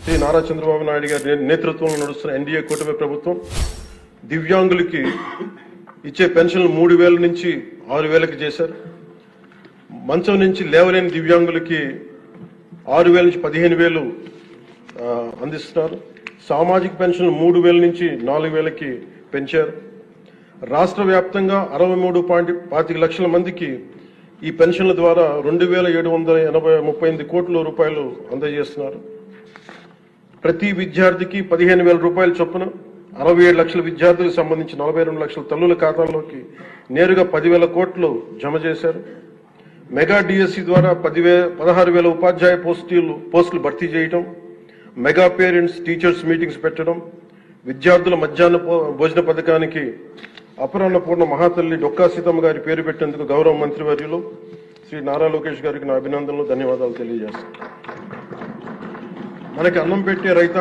శ్రీ నారా చంద్రబాబు నాయుడు గారి నేతృత్వంలో నడుస్తున్న ఎన్డీఏ కూటమి ప్రభుత్వం దివ్యాంగులకి ఇచ్చే పెన్షన్లు 3,000 నుంచి 6,000కి చేశారు. మంచం నుంచి లేవలేని దివ్యాంగులకి 6,000 నుంచి 15,000 అందిస్తున్నారు. సామాజిక పెన్షన్లు 3,000 నుంచి 4,000కి పెంచారు. రాష్ట్ర వ్యాప్తంగా 63.25 లక్షల మందికి ఈ పెన్షన్ల ద్వారా 2,738 కోట్ల రూపాయలు అందజేస్తున్నారు. ప్రతి విద్యార్థికి 15,000 రూపాయల చొప్పున 67 లక్షల విద్యార్థులకు సంబంధించి 42 లక్షల తల్లుల ఖాతాల్లోకి నేరుగా 10,000 కోట్లు జమ చేశారు. మెగా డిఎస్సి ద్వారా 16,000 ఉపాధ్యాయ పోస్టులు భర్తీ చేయడం, మెగా పేరెంట్స్ టీచర్స్ మీటింగ్స్ పెట్టడం, విద్యార్థుల మధ్యాహ్న భోజన పథకానికి అపరాన్నపూర్ణ మహాతల్లి డొక్కా సీతమ్మ గారి పేరు పెట్టేందుకు గౌరవ మంత్రివర్యులు శ్రీ నారా లోకేష్ గారికి నా అభినందనలు, ధన్యవాదాలు తెలియజేస్తాను. మనకి అన్నం పెట్టే రైతా